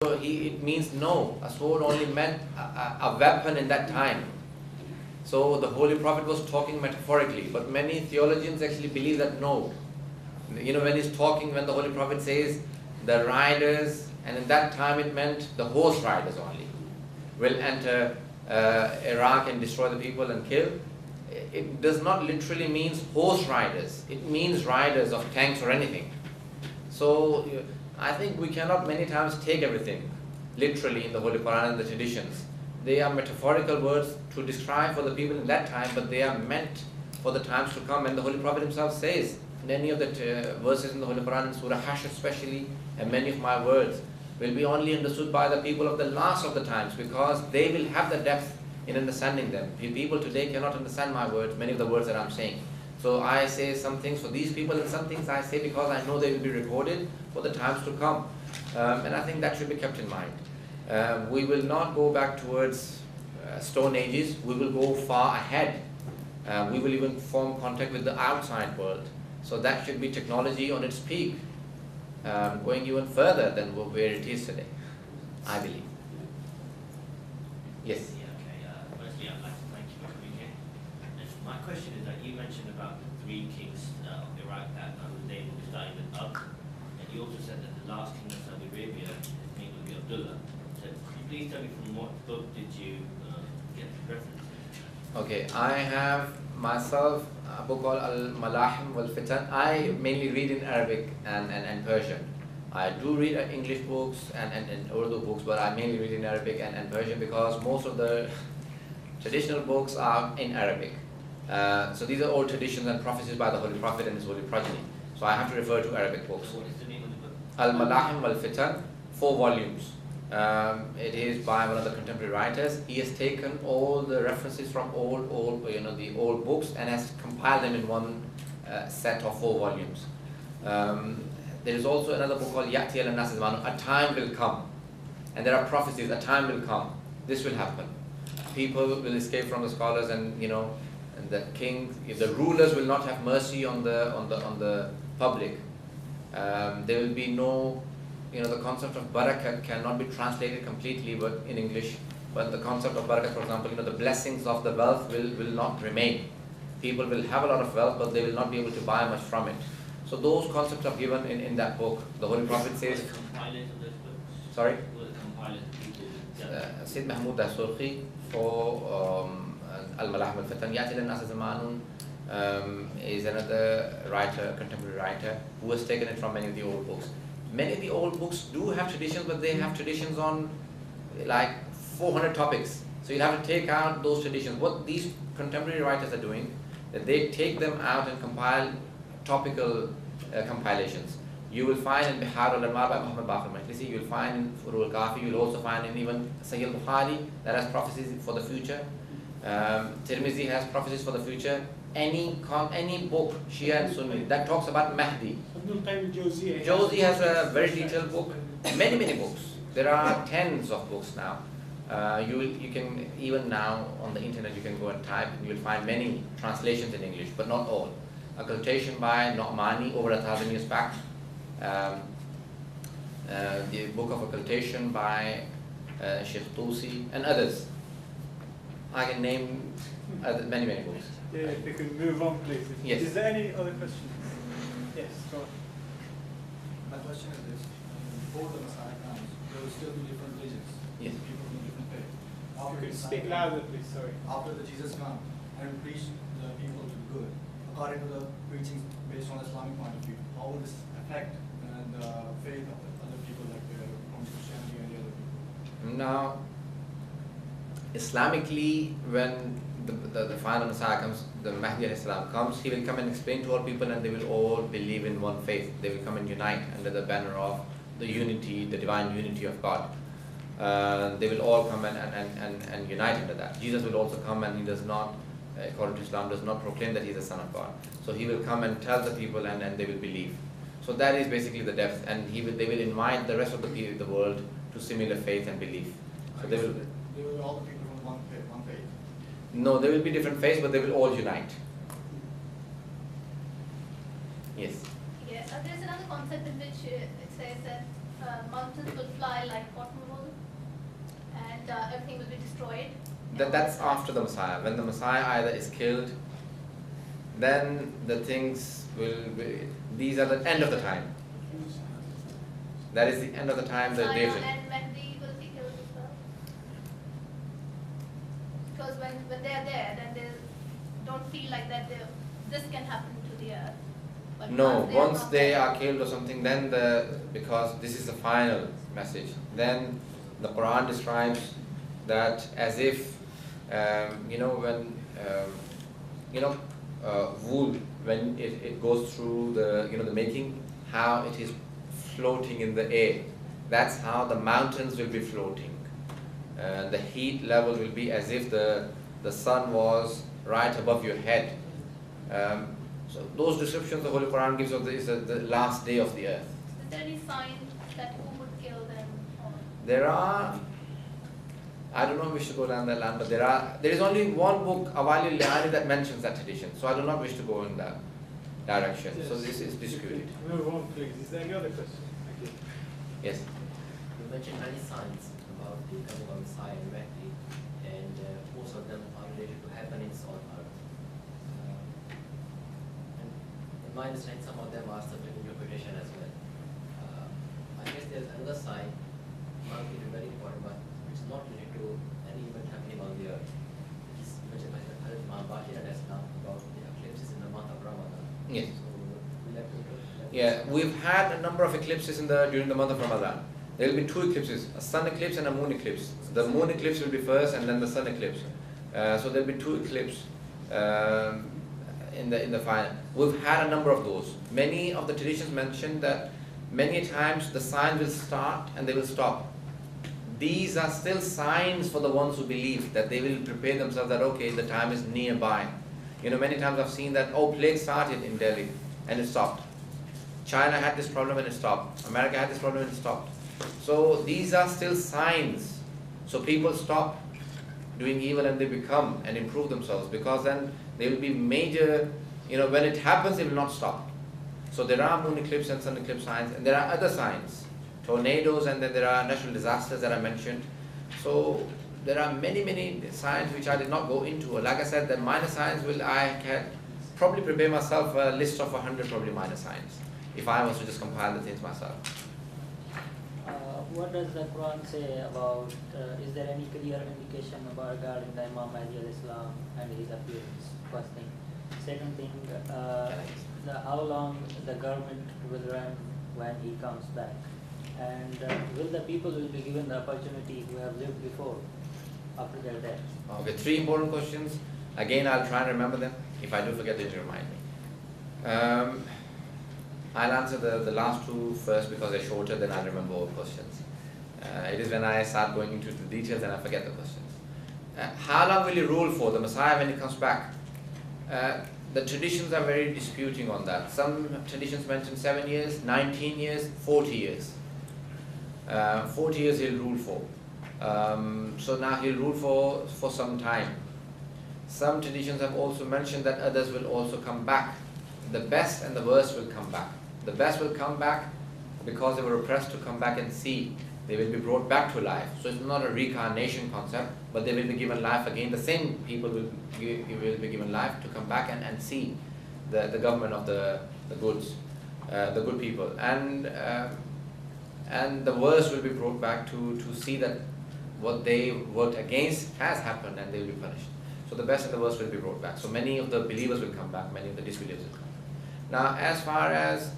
it means no. A sword only meant a weapon in that time. So the Holy Prophet was talking metaphorically, but many theologians actually believe that no. When he's talking, when the Holy Prophet says the riders, and in that time it meant the horse riders only, will enter Iraq and destroy the people and kill. It does not literally mean horse riders. It means riders of tanks or anything. So I think we cannot many times take everything literally in the Holy Quran and the traditions. They are metaphorical words to describe for the people in that time, but they are meant for the times to come. And the Holy Prophet himself says, many of the verses in the Holy Quran, in Surah Hashr especially, and many of my words will be only understood by the people of the last of the times, because they will have the depth in understanding them. People today cannot understand my words, many of the words that I'm saying. So I say some things for these people, and some things I say because I know they will be recorded for the times to come. And I think that should be kept in mind. We will not go back towards stone ages. We will go far ahead. We will even form contact with the outside world. So that should be technology on its peak, going even further than where it is today, I believe. Yes? Firstly, I'd like to thank you for coming here. My question is that you mentioned about the three kings of Iraq that the name will be starting with Ab, and you also said that the last king of Saudi Arabia, his name will be Abdullah. So could you please tell me from what book did you get the reference? Okay, I have myself a book called Al-Malahim wal-Fitan. I mainly read in Arabic and Persian. I do read English books and Urdu books, but I mainly read in Arabic and Persian because most of the traditional books are in Arabic. So these are all traditions and prophecies by the Holy Prophet and his holy progeny. So I have to refer to Arabic books. What is the name of the book? Al-Malahim wal-Fitan, 4 volumes. It is by one of the contemporary writers. He has taken all the references from the old books and has compiled them in one set of 4 volumes. There is also another book called Ya'ti al-Nas Zamanu, a time will come. And there are prophecies, a time will come. This will happen. People will escape from the scholars, and and the king, the rulers will not have mercy on the public. There will be no, the concept of barakat cannot be translated completely but in English, but the concept of barakat, for example, the blessings of the wealth will not remain. People will have a lot of wealth, but they will not be able to buy much from it. So those concepts are given in that book. The Holy Prophet says... Who are the compilers of those books? Sorry? Who are the compilers of people? Syed Mahmud al-Surqi for Al-Malahim al-Fitan. Ya'ti al-Nas Zamanun is another writer, contemporary writer, who has taken it from many of the old books. Many of the old books do have traditions, but they have traditions on like 400 topics. So you have to take out those traditions. What these contemporary writers are doing, that they take them out and compile topical compilations. You will find in Bihar al-Anwar by Muhammad Baqir Majlisi, you will find in Furu al-Kafi, you will also find in even Sahih al-Bukhari that has prophecies for the future. Tirmizi has prophecies for the future. Any book, Shia and Sunni, that talks about Mehdi. Jawzi has a very detailed book. Many books. There are tens of books now. You can, even now on the internet, you can go and type, and you will find many translations in English, but not all. Occultation by Nu'mani over 1,000 years back. The book of occultation by Sheikh Tusi and others. I can name many books. Yeah, if we can move on, please. Yes. Is there any other questions? Yes, go on. My question is this: before the Messiah comes, there will still be different religions. Yes. People in different faith. You can speak louder, please. Sorry. After the Jesus comes and preach the people to be good, according to the preachings based on Islamic point of view, how will this affect the faith of the other people, like from Christianity and the other people? Now, Islamically, when the final Messiah comes, the Mahdi al-Islam comes, he will come and explain to all people, and they will all believe in one faith. They will come and unite under the banner of the unity, the divine unity of God. They will all come and unite under that. Jesus will also come, and he does not, according to Islam, does not proclaim that he is the Son of God. So he will come and tell the people, and they will believe. So that is basically the depth, and they will invite the rest of the world to similar faith and belief. So they will all the people from one faith. No, there will be different faiths, but they will all unite. Yes. Yes, there's another concept in which it says that mountains will fly like cotton wool, and everything will be destroyed. That's after the Messiah. When the Messiah either is killed, then the things will be, these are the end of the time. That is the end of the time, the Messiah days. and Mehdi will be killed as well. Because when they are there, then they don't feel like that this can happen to the earth. But No, are once not they there- are killed or something, then because this is the final message, then the Quran describes that as if, when, wool, when it goes through the making, how it is floating in the air. That's how the mountains will be floating. The heat level will be as if the sun was right above your head. So those descriptions the Holy Quran gives of the last day of the earth. Is there any sign that who would kill them? Or There are, I don't know if we should go down that line, but there is only one book, Awali Liani, that mentions that tradition. So I do not wish to go in that direction. So this is disputed. Move on, please. Is there any other question? Thank you. Yes. You mentioned many signs about the coming of Messiah and Mehdi, and most of them are related to happenings on earth. And in my understanding, some of them are subject to interpretation as well. I guess there's another sign, might be very important, but it's not related to any event happening on the earth. It's mentioned by Imam Mehdi and Islam about the eclipses in the month of Ramadan. Yes. So we like to Yeah, we've had a number of eclipses during the month of Ramadan. There will be two eclipses, a sun eclipse and a moon eclipse. The moon eclipse will be first and then the sun eclipse. So there will be two eclipses in the final. We've had a number of those. Many of the traditions mention that many times the signs will start and they will stop. These are still signs for the ones who believe that they will prepare themselves that okay, the time is nearby. Many times I've seen that plague started in Delhi and it stopped. China had this problem and it stopped. America had this problem and it stopped. So these are still signs. So people stop doing evil and they become and improve themselves, because then they will be major, when it happens, it will not stop. So there are moon eclipse and sun eclipse signs, and there are other signs, tornadoes, and then there are natural disasters that I mentioned. So there are many, many signs which I did not go into. Like I said, the minor signs I can probably prepare myself a list of 100 probably minor signs, if I was to just compile the things myself. What does the Quran say about, is there any clear indication about regarding the Imam Mehdi al-Islam and his appearance? First thing. Second thing, how long the government will run when he comes back? And will the people will be given the opportunity who have lived before, after their death? Okay, 3 important questions. Again, I'll try and remember them. If I do forget, then you remind me. I'll answer the last 2 first because they're shorter, then I'll remember all questions. It is when I start going into the details and I forget the questions. How long will he rule for, the Messiah, when he comes back? The traditions are very disputing on that. Some traditions mention 7 years, 19 years, 40 years. 40 years he'll rule for. So now he'll rule for some time. Some traditions have also mentioned that others will also come back. The best and the worst will come back. The best will come back because they were oppressed to come back and see. They will be brought back to life. So it's not a reincarnation concept, but they will be given life again. The same people will be given life to come back and see the government of the good people. And the worst will be brought back to see that what they worked against has happened and they will be punished. So the best and the worst will be brought back. So many of the believers will come back, many of the disbelievers will come back. Now, as far as